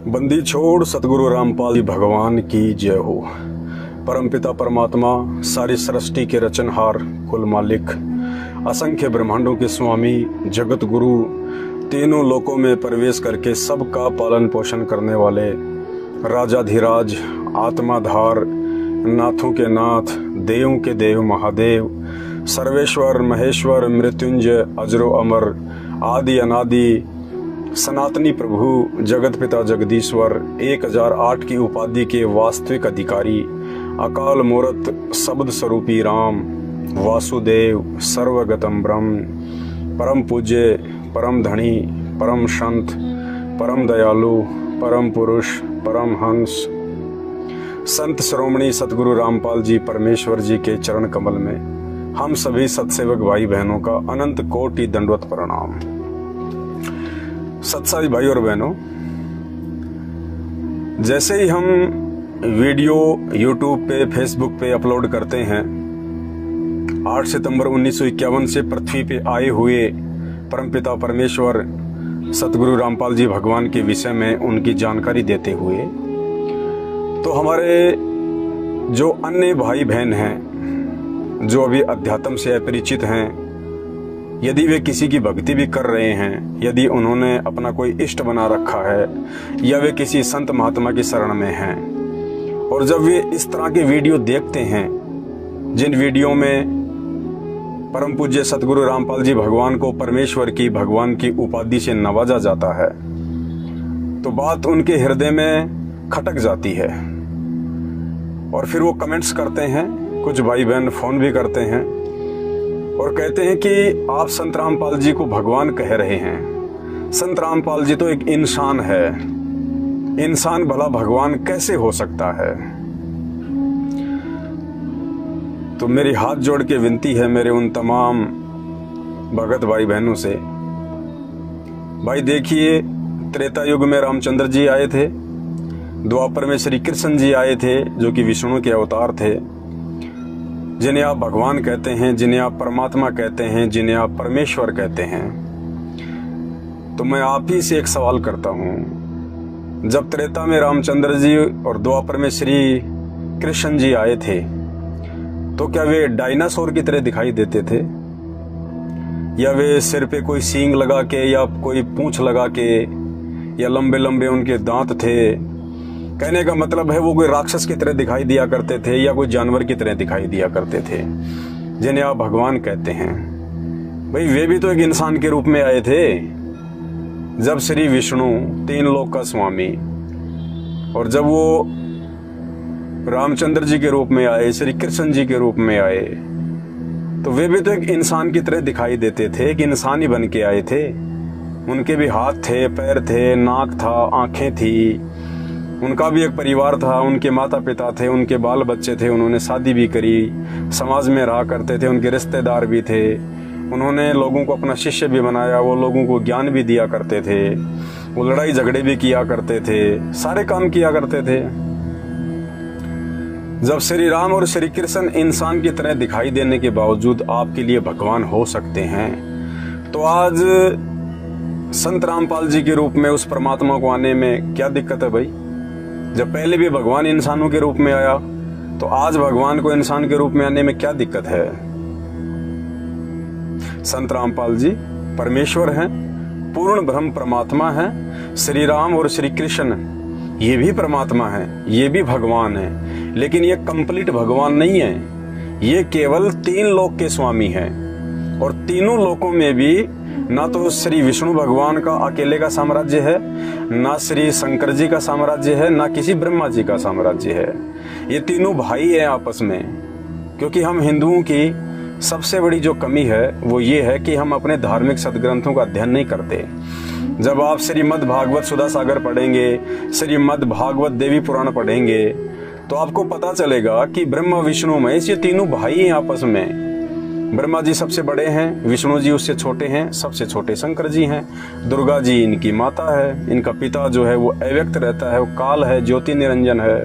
बंदी छोड़ सतगुरु रामपाल जी भगवान की जय हो। परमपिता परमात्मा सारी सृष्टि के रचनहार, कुल मालिक, असंख्य ब्रह्मांडों के स्वामी, जगत गुरु, तीनों लोकों में प्रवेश करके सबका पालन पोषण करने वाले राजाधिराज, आत्माधार, नाथों के नाथ, देवों के देव महादेव, सर्वेश्वर महेश्वर, मृत्युंजय, अजरो अमर, आदि अनादि, सनातनी प्रभु, जगत पिता जगदीश्वर, 1008 की उपाधि के वास्तविक अधिकारी, अकाल मूर्त शब्द स्वरूपी राम, वासुदेव, सर्वगतम ब्रह्म, परम पूज्य, परम धनी, परम संत, परम दयालु, परम पुरुष, परम हंस, संत श्रोमणी सतगुरु रामपाल जी परमेश्वर जी के चरण कमल में हम सभी सत्सेवक भाई बहनों का अनंत कोटि दंडवत प्रणाम। सत्साई भाई और बहनों, जैसे ही हम वीडियो यूट्यूब पे, फेसबुक पे अपलोड करते हैं, 8 सितंबर 1951 से पृथ्वी पे आए हुए परमपिता परमेश्वर सतगुरु रामपाल जी भगवान के विषय में उनकी जानकारी देते हुए, तो हमारे जो अन्य भाई बहन हैं जो अभी अध्यात्म से अपरिचित हैं, यदि वे किसी की भक्ति भी कर रहे हैं, यदि उन्होंने अपना कोई इष्ट बना रखा है या वे किसी संत महात्मा की शरण में हैं, और जब वे इस तरह के वीडियो देखते हैं जिन वीडियो में परम पूज्य सतगुरु रामपाल जी भगवान को परमेश्वर की, भगवान की उपाधि से नवाजा जाता है, तो बात उनके हृदय में खटक जाती है और फिर वो कमेंट्स करते हैं। कुछ भाई बहन फोन भी करते हैं और कहते हैं कि आप संत रामपाल जी को भगवान कह रहे हैं। संत रामपाल जी तो एक इंसान है, इंसान भला भगवान कैसे हो सकता है? तो मेरी हाथ जोड़ के विनती है मेरे उन तमाम भगत भाई बहनों से, भाई देखिए, त्रेता युग में रामचंद्र जी आए थे, द्वापर में श्री कृष्ण जी आए थे जो कि विष्णु के अवतार थे, जिन्हें आप भगवान कहते हैं, जिन्हें आप परमात्मा कहते हैं, जिन्हें आप परमेश्वर कहते हैं। तो मैं आप ही से एक सवाल करता हूं, जब त्रेता में रामचंद्र जी और द्वापर में श्री कृष्ण जी आए थे, तो क्या वे डायनासोर की तरह दिखाई देते थे, या वे सिर पे कोई सींग लगा के या कोई पूंछ लगा के, या लंबे लंबे उनके दांत थे? कहने का मतलब है वो कोई राक्षस की तरह दिखाई दिया करते थे या कोई जानवर की तरह दिखाई दिया करते थे जिन्हें आप भगवान कहते हैं। भाई वे भी तो एक इंसान के रूप में आए थे। जब श्री विष्णु, तीन लोक का स्वामी, और जब वो रामचंद्र जी के रूप में आए, श्री कृष्ण जी के रूप में आए, तो वे भी तो एक इंसान की तरह दिखाई देते थे, एक इंसान ही बन के आए थे। उनके भी हाथ थे, पैर थे, नाक था, आंखें थी, उनका भी एक परिवार था, उनके माता पिता थे, उनके बाल बच्चे थे, उन्होंने शादी भी करी, समाज में रहा करते थे, उनके रिश्तेदार भी थे, उन्होंने लोगों को अपना शिष्य भी बनाया, वो लोगों को ज्ञान भी दिया करते थे, वो लड़ाई झगड़े भी किया करते थे, सारे काम किया करते थे। जब श्री राम और श्री कृष्ण इंसान की तरह दिखाई देने के बावजूद आपके लिए भगवान हो सकते हैं, तो आज संत रामपाल जी के रूप में उस परमात्मा को आने में क्या दिक्कत है भाई? जब पहले भी भगवान इंसानों के रूप में आया, तो आज भगवान को इंसान के रूप में आने में क्या दिक्कत है? संत रामपाल जी परमेश्वर हैं, पूर्ण ब्रह्म परमात्मा हैं। श्री राम और श्री कृष्ण ये भी परमात्मा हैं, ये भी भगवान हैं, लेकिन ये कंप्लीट भगवान नहीं है। ये केवल 3 लोक के स्वामी हैं, और तीनों लोकों में भी ना तो श्री विष्णु भगवान का अकेले का साम्राज्य है, ना श्री शंकर जी का साम्राज्य है, ना किसी ब्रह्मा जी का साम्राज्य है। ये तीनों भाई हैं आपस में। क्योंकि हम हिंदुओं की सबसे बड़ी जो कमी है वो ये है कि हम अपने धार्मिक सदग्रंथों का अध्ययन नहीं करते। जब आप श्रीमद् भागवत सुधा सागर पढ़ेंगे, श्रीमद् भागवत देवी पुराण पढ़ेंगे, तो आपको पता चलेगा कि ब्रह्मा विष्णु महेश ये तीनों भाई हैं आपस में। ब्रह्मा जी सबसे बड़े हैं, विष्णु जी उससे छोटे हैं, सबसे छोटे शंकर जी हैं, दुर्गा जी इनकी माता है, इनका पिता जो है वो अव्यक्त रहता है, वो काल है, ज्योति निरंजन है।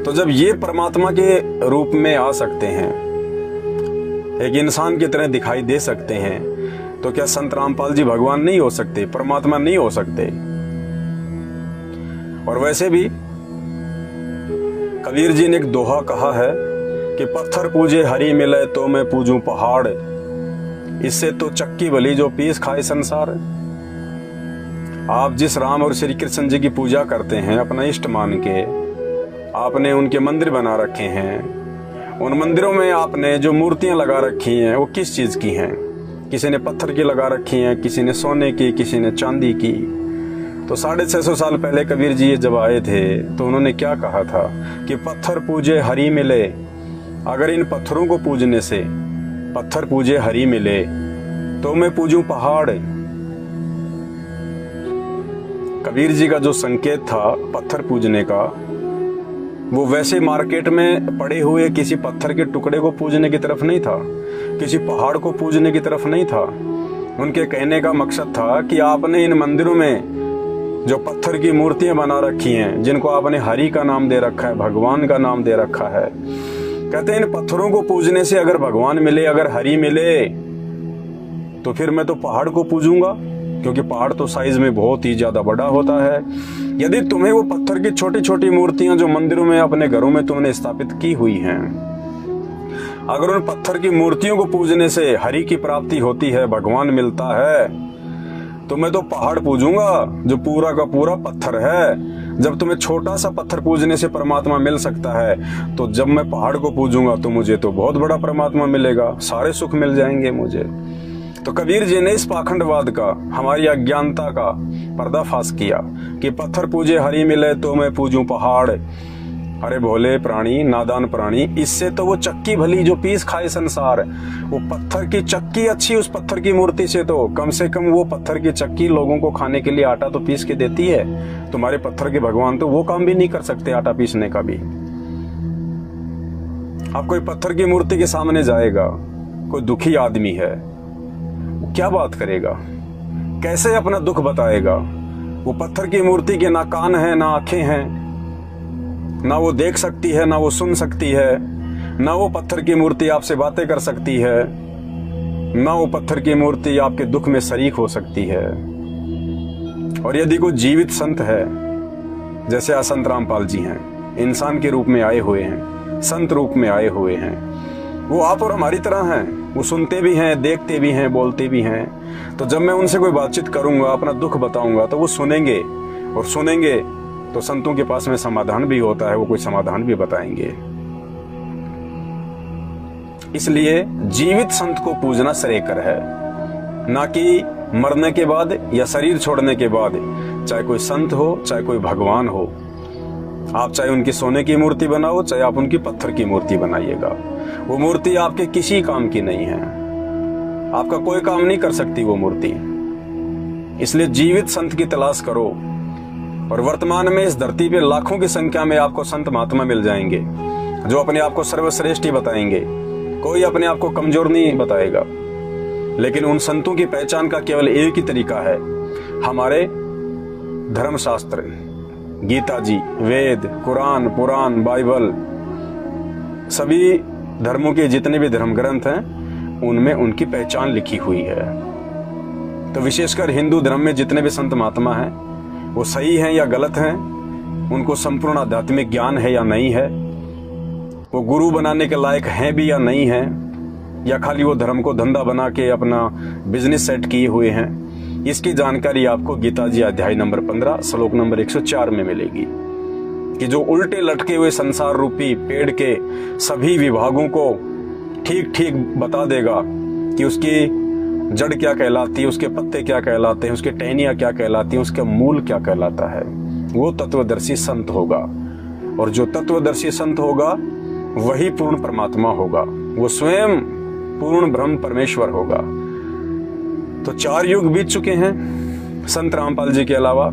तो जब ये परमात्मा के रूप में आ सकते हैं, एक इंसान की तरह दिखाई दे सकते हैं, तो क्या संत रामपाल जी भगवान नहीं हो सकते, परमात्मा नहीं हो सकते? और वैसे भी कबीर जी ने एक दोहा कहा है कि पत्थर पूजे हरि मिले तो मैं पूजूं पहाड़, इससे तो चक्की भली जो पीस खाए संसार। आप जिस राम और श्री कृष्ण जी की पूजा करते हैं अपना इष्ट मान के, आपने उनके मंदिर बना रखे हैं, उन मंदिरों में आपने जो मूर्तियां लगा रखी हैं वो किस चीज की हैं? किसी ने पत्थर की लगा रखी हैं, किसी ने सोने की, किसी ने चांदी की। तो 650 साल पहले कबीर जी जब आए थे तो उन्होंने क्या कहा था कि पत्थर पूजे हरि मिले। अगर इन पत्थरों को पूजने से पत्थर पूजे हरि मिले तो मैं पूजूं पहाड़। कबीर जी का जो संकेत था पत्थर पूजने का, वो वैसे मार्केट में पड़े हुए किसी पत्थर के टुकड़े को पूजने की तरफ नहीं था, किसी पहाड़ को पूजने की तरफ नहीं था। उनके कहने का मकसद था कि आपने इन मंदिरों में जो पत्थर की मूर्तियां बना रखी हैं, जिनको आपने हरि का नाम दे रखा है, भगवान का नाम दे रखा है, कहते हैं इन पत्थरों को पूजने से अगर भगवान मिले, अगर हरि मिले, तो फिर मैं तो पहाड़ को पूजूंगा, क्योंकि पहाड़ तो साइज में बहुत ही ज्यादा बड़ा होता है। यदि तुम्हें वो पत्थर की छोटी छोटी मूर्तियां जो मंदिरों में अपने घरों में तुमने स्थापित की हुई हैं, अगर उन पत्थर की मूर्तियों को पूजने से हरि की प्राप्ति होती है, भगवान मिलता है, तो मैं तो पहाड़ पूजूंगा जो पूरा का पूरा पत्थर है। जब तुम्हें छोटा सा पत्थर पूजने से परमात्मा मिल सकता है, तो जब मैं पहाड़ को पूजूंगा तो मुझे तो बहुत बड़ा परमात्मा मिलेगा, सारे सुख मिल जाएंगे मुझे। तो कबीर जी ने इस पाखंडवाद का, हमारी अज्ञानता का पर्दाफाश किया कि पत्थर पूजे हरि मिले तो मैं पूजूं पहाड़। अरे भोले प्राणी, नादान प्राणी, इससे तो वो चक्की भली जो पीस खाए संसार। वो पत्थर की चक्की अच्छी उस पत्थर की मूर्ति से तो कम से कम वो पत्थर की चक्की लोगों को खाने के लिए आटा तो पीस के देती है। तुम्हारे पत्थर के भगवान तो वो काम भी नहीं कर सकते, आटा पीसने का भी। अब कोई पत्थर की मूर्ति के सामने जाएगा, कोई दुखी आदमी है, क्या बात करेगा, कैसे अपना दुख बताएगा? वो पत्थर की मूर्ति के ना कान है, ना आंखें हैं, ना वो देख सकती है, ना वो सुन सकती है, ना वो पत्थर की मूर्ति आपसे बातें कर सकती है, ना वो पत्थर की मूर्ति आपके दुख में शरीक हो सकती है। और यदि कोई जीवित संत है, जैसे असंत रामपाल जी हैं, इंसान के रूप में आए हुए हैं, संत रूप में आए हुए हैं, वो आप और हमारी तरह हैं, वो सुनते भी हैं, देखते भी हैं, बोलते भी हैं। तो जब मैं उनसे कोई बातचीत करूंगा, अपना दुख बताऊंगा, तो वो सुनेंगे, और सुनेंगे तो संतों के पास में समाधान भी होता है, वो कोई समाधान भी बताएंगे। इसलिए जीवित संत को पूजना श्रेयकर है, ना कि मरने के बाद या शरीर छोड़ने के बाद। चाहे कोई संत हो, चाहे कोई भगवान हो, आप चाहे उनकी सोने की मूर्ति बनाओ, चाहे आप उनकी पत्थर की मूर्ति बनाइएगा, वो मूर्ति आपके किसी काम की नहीं है, आपका कोई काम नहीं कर सकती वो मूर्ति। इसलिए जीवित संत की तलाश करो। और वर्तमान में इस धरती पे लाखों की संख्या में आपको संत महात्मा मिल जाएंगे जो अपने आप को सर्वश्रेष्ठ ही बताएंगे, कोई अपने आप को कमजोर नहीं बताएगा। लेकिन उन संतों की पहचान का केवल एक ही तरीका है, हमारे धर्मशास्त्र, गीता जी, वेद, कुरान, पुराण, बाइबल, सभी धर्मों के जितने भी धर्म ग्रंथ हैं उनमें उनकी पहचान लिखी हुई है। तो विशेषकर हिंदू धर्म में जितने भी संत महात्मा हैं वो सही हैं या गलत हैं, उनको संपूर्ण आध्यात्मिक ज्ञान है या नहीं है, वो गुरु बनाने के लायक हैं भी या नहीं है, या खाली वो धर्म को धंधा बना के अपना बिजनेस सेट किए हुए हैं, इसकी जानकारी आपको गीता जी अध्याय नंबर 15 श्लोक नंबर 104 में मिलेगी कि जो उल्टे लटके हुए संसार रूपी पेड़ के सभी विभागों को ठीक ठीक बता देगा कि उसकी जड़ क्या कहलाती है, उसके पत्ते क्या कहलाते हैं, उसके टहनियां क्या कहलाती हैं, उसका मूल क्या कहलाता है, वो तत्वदर्शी संत होगा। और जो तत्वदर्शी संत होगा वही पूर्ण परमात्मा होगा, वो स्वयं पूर्ण ब्रह्म परमेश्वर होगा। तो 4 युग बीत चुके हैं संत रामपाल जी के अलावा।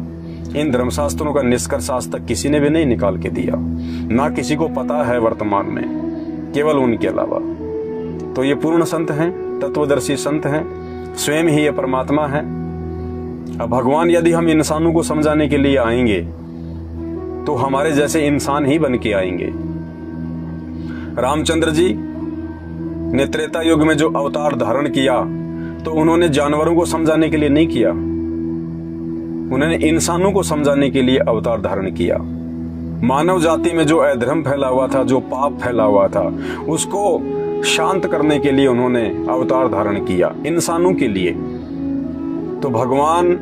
इन धर्मशास्त्रों का निष्कर्ष आज तक किसी ने भी नहीं निकाल के दिया, ना किसी को पता है वर्तमान में, केवल उनके अलावा। तो ये पूर्ण संत हैं, तत्वदर्शी संत हैं, स्वयं ही ये परमात्मा है। अब भगवान यदि हम इंसानों को समझाने के लिए आएंगे तो हमारे जैसे इंसान ही बन के आएंगे। रामचंद्र जी ने त्रेता युग में जो अवतार धारण किया तो उन्होंने जानवरों को समझाने के लिए नहीं किया, उन्होंने इंसानों को समझाने के लिए अवतार धारण किया। मानव जाति में जो अधर्म फैला हुआ था, जो पाप फैला हुआ था, उसको शांत करने के लिए उन्होंने अवतार धारण किया, इंसानों के लिए। तो भगवान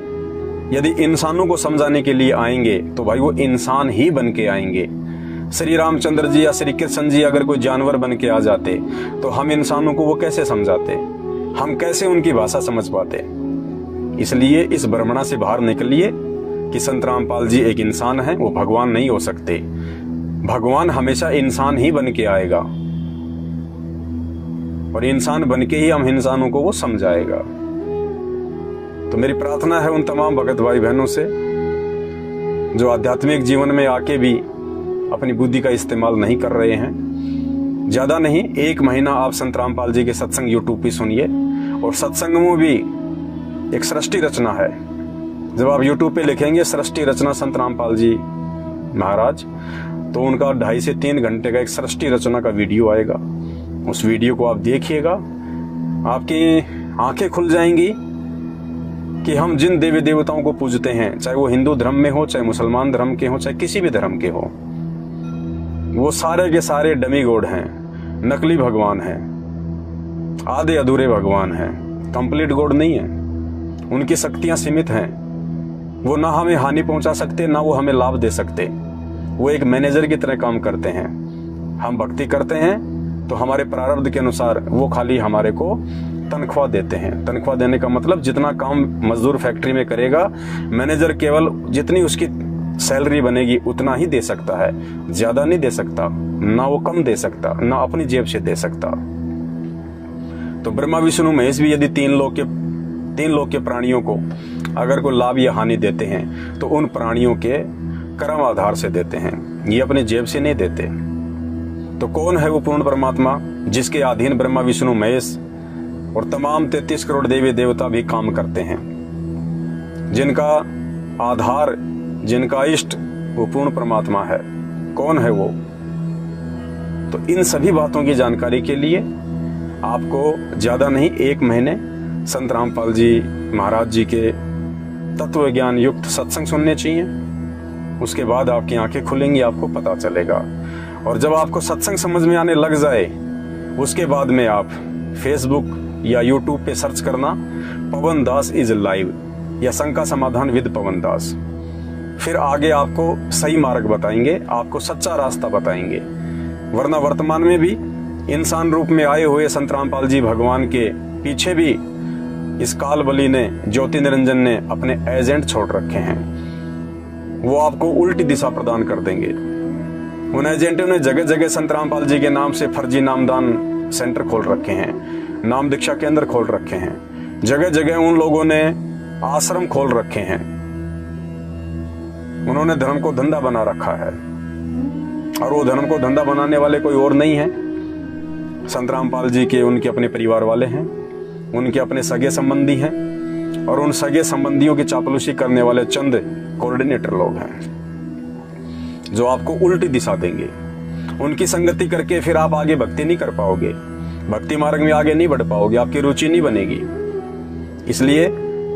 यदि इंसानों को समझाने के लिए आएंगे तो भाई वो इंसान ही बन के आएंगे। श्री रामचंद्र जी या श्री कृष्ण जी अगर कोई जानवर बन के आ जाते तो हम इंसानों को वो कैसे समझाते, हम कैसे उनकी भाषा समझ पाते। इसलिए इस भ्रमणा से बाहर निकलिए कि संत रामपाल जी एक इंसान है, वो भगवान नहीं हो सकते। भगवान हमेशा इंसान ही बन के आएगा और इंसान बन के ही हम इंसानों को वो समझाएगा। तो मेरी प्रार्थना है उन तमाम भगत भाई बहनों से जो आध्यात्मिक जीवन में आके भी अपनी बुद्धि का इस्तेमाल नहीं कर रहे हैं। ज्यादा नहीं, 1 महीना आप संत रामपाल जी के सत्संग यूट्यूब पे सुनिए। और सत्संग में भी एक सृष्टि रचना है। जब आप यूट्यूब पे लिखेंगे सृष्टि रचना संत रामपाल जी महाराज, तो उनका 2.5 से 3 घंटे का एक सृष्टि रचना का वीडियो आएगा। उस वीडियो को आप देखिएगा, आपकी आंखें खुल जाएंगी कि हम जिन देवी देवताओं को पूजते हैं, चाहे वो हिंदू धर्म में हो, चाहे मुसलमान धर्म के हो, चाहे किसी भी धर्म के हो, वो सारे के सारे डमी गॉड हैं, नकली भगवान हैं, आधे अधूरे भगवान हैं, कंप्लीट गॉड नहीं है। उनकी शक्तियां सीमित हैं। वो ना हमें हानि पहुंचा सकते, ना वो हमें लाभ दे सकते। वो एक मैनेजर की तरह काम करते हैं। हम भक्ति करते हैं तो हमारे प्रारब्ध के अनुसार वो खाली हमारे को तनख्वाह देते हैं। तनख्वाह देने का मतलब जितना काम मजदूर फैक्ट्री में करेगा, मैनेजर केवल जितनी उसकी सैलरी बनेगी उतना ही दे सकता है, ज्यादा नहीं दे सकता, ना वो कम दे सकता, ना अपनी जेब से दे सकता। तो ब्रह्मा विष्णु महेश भी यदि 3 लोक के प्राणियों को अगर कोई लाभ या हानि देते हैं तो उन प्राणियों के कर्म आधार से देते हैं, ये अपने जेब से नहीं देते। तो कौन है वो पूर्ण परमात्मा जिसके अधीन ब्रह्मा विष्णु महेश और तमाम 33 करोड़ देवी देवता भी काम करते हैं, जिनका आधार, जिनका इष्ट वो पूर्ण परमात्मा है। कौन है वो? तो इन सभी बातों की जानकारी के लिए आपको ज्यादा नहीं 1 महीने संत रामपाल जी महाराज जी के तत्व ज्ञान युक्त सत्संग सुनने चाहिए। उसके बाद आपकी आंखें खुलेंगी, आपको पता चलेगा। और जब आपको सत्संग समझ में आने लग जाए, उसके बाद में आप फेसबुक या यूट्यूब पे सर्च करना पवन दास इज लाइव या शंका समाधान विद पवन दास। फिर आगे आपको सही मार्ग बताएंगे, आपको सच्चा रास्ता बताएंगे। वरना वर्तमान में भी इंसान रूप में आए हुए संत रामपाल जी भगवान के पीछे भी इस काल बली ने, ज्योति निरंजन ने अपने एजेंट छोड़ रखे हैं। वो आपको उल्टी दिशा प्रदान कर देंगे। उन एजेंटों ने जगह जगह संत रामपाल जी के नाम से फर्जी नामदान सेंटर खोल रखे हैं, नाम दीक्षा केंद्र खोल रखे हैं। जगह जगह उन लोगों ने आश्रम खोल रखे हैं। उन्होंने धर्म को धंधा बना रखा है और वो धर्म को धंधा बनाने वाले कोई और नहीं है, संत रामपाल जी के उनके अपने परिवार वाले हैं, उनके अपने सगे संबंधी हैं और उन सगे संबंधियों की चापलूसी करने वाले चंद कोऑर्डिनेटर लोग हैं जो आपको उल्टी दिशा देंगे। उनकी संगति करके फिर आप आगे भक्ति नहीं कर पाओगे, भक्ति मार्ग में आगे नहीं बढ़ पाओगे, आपकी रुचि नहीं बनेगी। इसलिए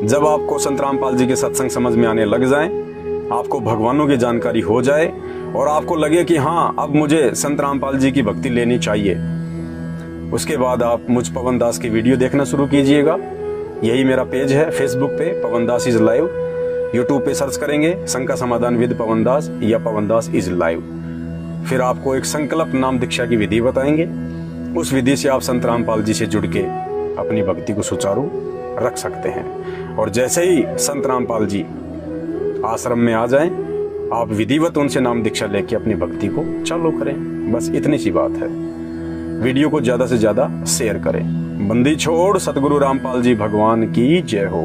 जब आपको संत रामपाल जी के सत्संग समझ में आने लग जाए, आपको भगवानों की जानकारी हो जाए और आपको लगे कि हाँ अब मुझे संत रामपाल जी की भक्ति लेनी चाहिए, उसके बाद आप मुझ पवन दास की वीडियो देखना शुरू कीजिएगा। यही मेरा पेज है फेसबुक पे, पवन दास इज लाइव। यूट्यूब पे सर्च करेंगे शंका समाधान विद पवन दास या पवन दास इज लाइव। फिर आपको एक संकल्प नाम दीक्षा की विधि बताएंगे। उस विधि से आप संत रामपाल जी से जुड़ के अपनी भक्ति को सुचारू रख सकते हैं। और जैसे ही संत रामपाल जी आश्रम में आ जाएं, आप विधिवत उनसे नाम दीक्षा लेके अपनी भक्ति को चालू करें। बस इतनी सी बात है। वीडियो को ज्यादा से ज्यादा शेयर करें। बंदी छोड़ सतगुरु रामपाल जी भगवान की जय हो।